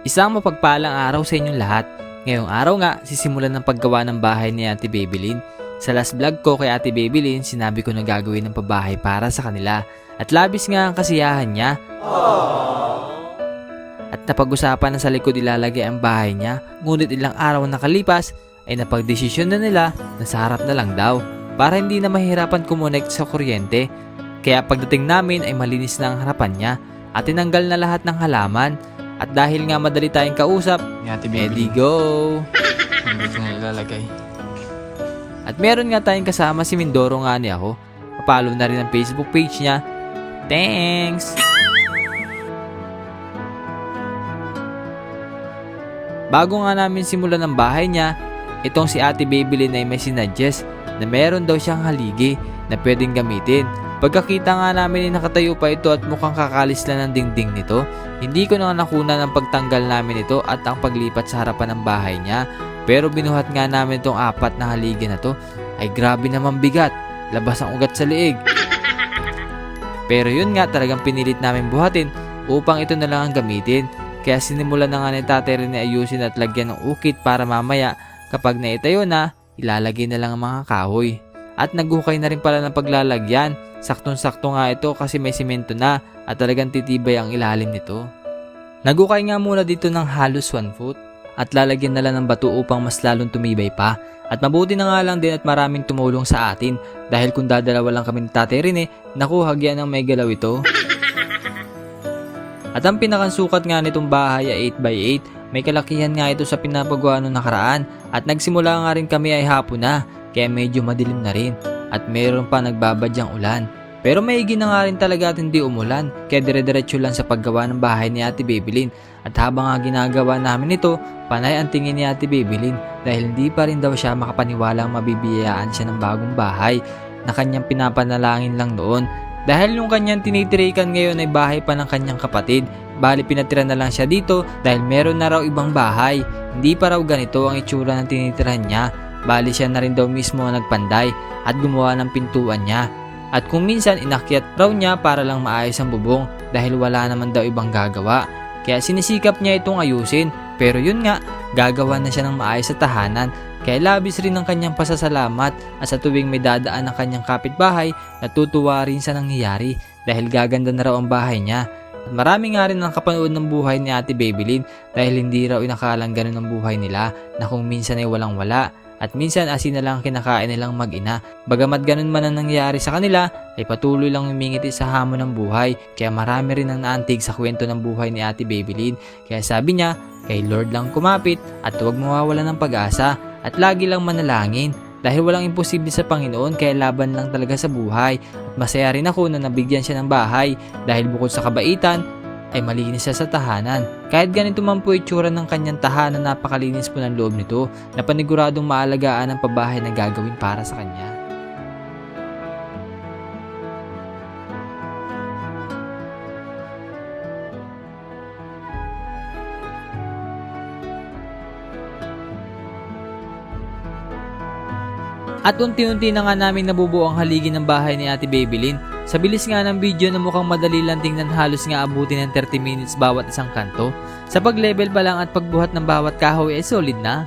Isang mapagpalang araw sa inyong lahat. Ngayong araw nga, sisimulan ng paggawa ng bahay ni Ate Babylin. Sa last vlog ko kay Ate Babylin, sinabi ko na gagawin ng pabahay para sa kanila. At labis nga ang kasiyahan niya. At napag-usapan na sa likod ilalagay ang bahay niya. Ngunit ilang araw nakalipas, ay napagdesisyon na nila na sa harap na lang daw. Para hindi na mahirapan kumonect sa kuryente. Kaya pagdating namin ay malinis na ang harapan niya. At tinanggal na lahat ng halaman. At dahil nga madali tayong kausap, ready go! Dito na ilalagay. At meron nga tayong kasama si Mindoro nga ni ako. Papalo na rin ang Facebook page niya. Thanks! Bago nga namin simulan ng bahay niya, itong si Ate Babylin ay may sinadjust na meron daw siyang haligi na pwedeng gamitin. Pagkakita nga namin ay nakatayo pa ito at mukhang kakalis lang ng dingding nito, hindi ko na nakuna ng pagtanggal namin ito at ang paglipat sa harapan ng bahay niya. Pero binuhat nga namin itong apat na haligi na to, ay grabe naman bigat, labas ang ugat sa liig. Pero yun nga talagang pinilit namin buhatin upang ito na lang ang gamitin. Kaya sinimulan na nga ni Tatay Rene ayusin at lagyan ng ukit para mamaya kapag naitayo na, ilalagay na lang ang mga kahoy. At naghukay na rin pala ng paglalagyan. Saktong-sakto nga ito kasi may simento na at talagang titibay ang ilalim nito. Naghukay nga muna dito ng halos 1 foot at lalagyan na lang ng bato upang mas lalong tumibay pa. At mabuti na nga lang din at maraming tumulong sa atin dahil kung dadalawa lang kami ni Tatay Rene, naku hagyan ng may galaw ito. At ang pinakasukat nga nitong bahay ay 8x8. May kalakihan nga ito sa pinapagawa noong nakaraan at nagsimula nga rin kami ay hapon na kaya medyo madilim na rin at mayroon pa nagbabadyang ulan. Pero maigi na nga rin talaga at hindi umulan kaya dire-diretso lang sa paggawa ng bahay ni Ate Babylin. At habang nga ginagawa namin ito, panay ang tingin ni Ate Babylin dahil hindi pa rin daw siya makapaniwalang mabibiyayaan siya ng bagong bahay na kanyang pinapanalangin lang noon. Dahil yung kanyang tinitirikan ngayon ay bahay pa ng kanyang kapatid, bali pinatira na lang siya dito dahil meron na raw ibang bahay. Hindi pa raw ganito ang itsura ng tinitirahan niya, bali siya na rin daw mismo ang nagpanday at gumawa ng pintuan niya. At kung minsan inakyat raw niya para lang maayos ang bubong dahil wala naman daw ibang gagawa. Kaya sinisikap niya itong ayusin, pero yun nga, gagawa na siya ng maayos sa tahanan. Kaya labis rin ang kanyang pasasalamat at sa tuwing may dadaan ang kanyang kapitbahay, natutuwa rin sa nangyayari dahil gaganda na raw ang bahay niya. At marami nga rin ang kapanood ng buhay ni Ate Babylin dahil hindi raw inakalang ganun ang buhay nila na kung minsan ay walang wala at minsan asin na lang kinakain nilang mag-ina. Bagamat ganun man ang nangyayari sa kanila ay patuloy lang humingiti sa hamon ng buhay kaya marami rin ang naantig sa kwento ng buhay ni Ate Babylin. Kaya sabi niya, kay Lord lang kumapit at huwag mawawala ng pag-asa. At lagi lang manalangin dahil walang imposible sa Panginoon kaya laban lang talaga sa buhay. At masaya rin ako na nabigyan siya ng bahay dahil bukod sa kabaitan ay malinis siya sa tahanan. Kahit ganito man po itsura ng kanyang tahanan, napakalinis po ng loob nito na paniguradong maalagaan ang pabahay na gagawin para sa kanya. At unti-unti na nga namin nabubuo ang haligi ng bahay ni Ate Babylin. Sa bilis nga ng video na mukhang madali lang tingnan, halos nga abutin ng 30 minutes bawat isang kanto. Sa pag-level pa lang at pagbuhat ng bawat kahoy ay solid na.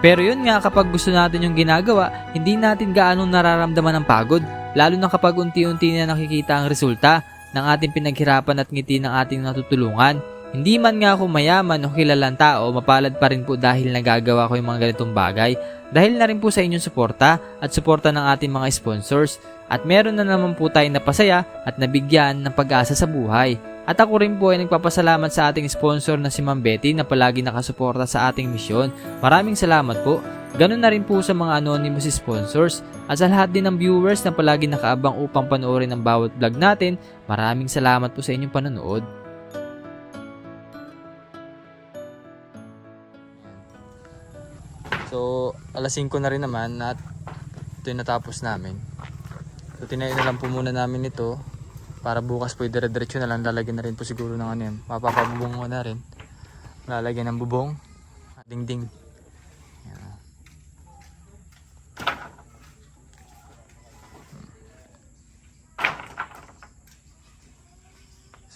Pero yun nga, kapag gusto natin yung ginagawa, hindi natin gaano nararamdaman ng pagod. Lalo na kapag unti-unti na nakikita ang resulta ng ating pinaghirapan at ngiti ng ating natutulungan. Hindi man nga ako mayaman o kilalang tao, mapalad pa rin po dahil nagagawa ko yung mga ganitong bagay. Dahil na rin po sa inyong suporta at suporta ng ating mga sponsors. At meron na naman po tayong napasaya at nabigyan ng pag-asa sa buhay. At ako rin po ay nagpapasalamat sa ating sponsor na si Ma'am Betty na palagi nakasuporta sa ating misyon. Maraming salamat po. Ganun na rin po sa mga anonymous sponsors. At sa lahat din ng viewers na palagi nakaabang upang panoorin ang bawat vlog natin, maraming salamat po sa inyong panonood. So, alas 5 na rin naman at ito yung natapos namin. So, tinayo na lang po muna namin ito para bukas po dire-diretso na lang. Lalagyan na rin po siguro ng ano yan. Mapapabubong ko na rin. Lalagyan ng bubong. Dingding. Yan.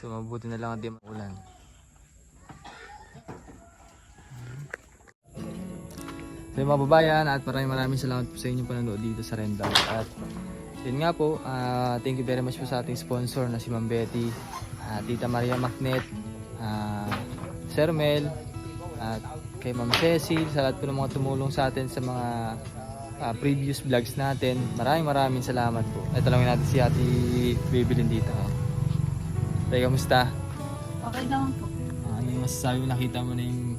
So mabuti na lang at di maulan. So mga babayan, at maraming salamat po sa inyong panonood dito sa Rendang. At yun nga po, thank you very much po sa ating sponsor na si Ma'am Betty, Tita Maria Magnet, Sir Mel, at kay Ma'am Cecil, sa lahat po ng mga tumulong sa atin sa mga previous vlogs natin. Maraming salamat po. Ito lang natin si Ate Babylin dito. Tay, kamusta? Okay naman po. Ano yung masasabi mo, nakita mo na yung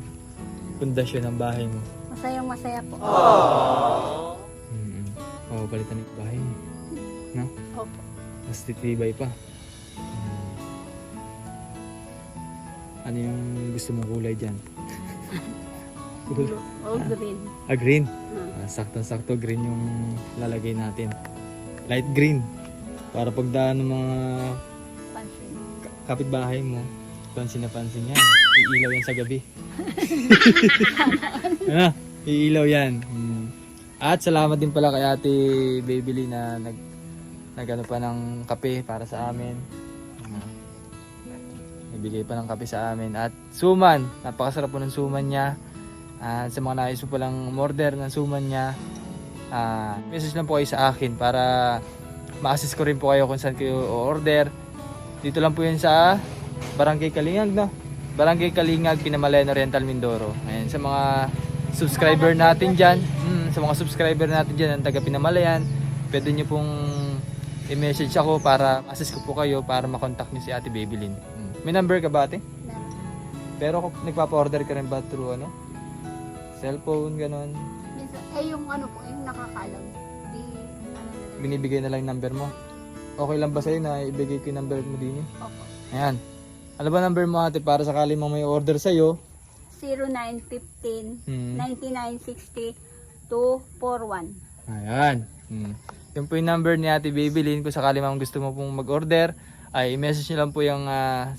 pundasyon ng bahay mo? Masayang masaya po. Palitan yung bahay mo. No? Opo. Mas titibay pa. Ano yung gusto mong kulay dyan? Blue. O green. Green. Saktong-sakto green yung lalagay natin. Light green. Para pagdaan ng mga Pansin. kapitbahay mo, pansin na pansin yan. Iilaw yan sa gabi. Ano? Iilaw yan. At salamat din pala kay Ate Babylin na nagano pa ng kape para sa amin. Nagbigay pa ng kape sa amin. At suman, napakasarap po ng suman niya. At sa mga nais po palang umorder ng suman niya, message lang po kayo sa akin para ma-assist ko rin po kayo kung saan kayo order. Dito lang po yun sa Barangay Kalingag, no? Barangay Kalingag, Pinamalayan Oriental, Mindoro. Ayan, sa mga subscriber natin dyan, ang taga Pinamalayan, pwede nyo pong i-message ako para assist ko po kayo para makontak nyo si Ate Babylin. May number ka ba, ate? Pero nagpapa-order ka rin ba through ano? Cellphone, ganon? Yung ano po, yung nakakalam. Binibigay na lang yung number mo. Okay lang ba sa'yo na ibigay ko yung number mo din? Opo. Ayan. Ano ba number mo, ate, para sakali mang may order sa'yo? 0915 Hmm. 9960 241. Ayan. Yung po yung number ni Ate Babylin. Kung sakali mang gusto mo pong mag-order, ay i-message nyo lang po yung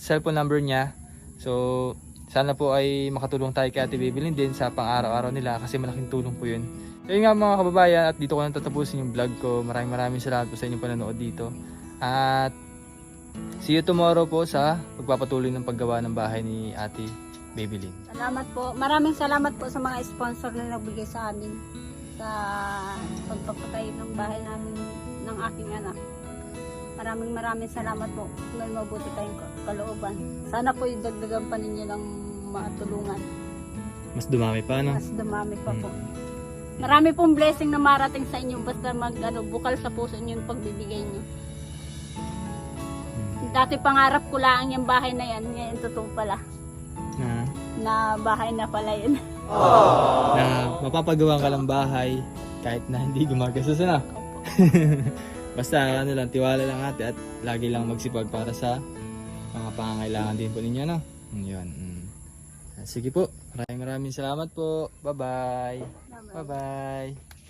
cellphone number niya. So, sana po ay makatulong tayo kay Ate Babylin din sa pang-araw-araw nila kasi malaking tulong po yun. So yun nga mga kababayan, at dito ko nang tatapusin yung vlog ko. Maraming salamat po sa inyong panonood dito. At see you tomorrow po sa pagpapatuloy ng paggawa ng bahay ni Ate Babylin. Salamat po. Maraming salamat po sa mga sponsor na nagbigay sa amin sa pagpapatay ng bahay namin ng aking anak. Maraming salamat po. May mabuti tayong kalooban. Sana po idagdagan pa ninyo ng matulungan. Mas dumami pa, no? Mas dumami pa po. Marami pong blessing na marating sa inyo basta bukal sa puso niyo yung pagbibigay niyo. Dati pangarap ko lang yung bahay na yan. Ngayon totoo pala. Na bahay na pala yun. Na mapapagawa ka ng bahay kahit na hindi gumagastos na. Basta ano lang, tiwala lang ate at lagi lang magsipag para sa mga pangangailangan din po ninyo, no? Yun. Sige po, maraming salamat po. Bye-bye. Bye-bye.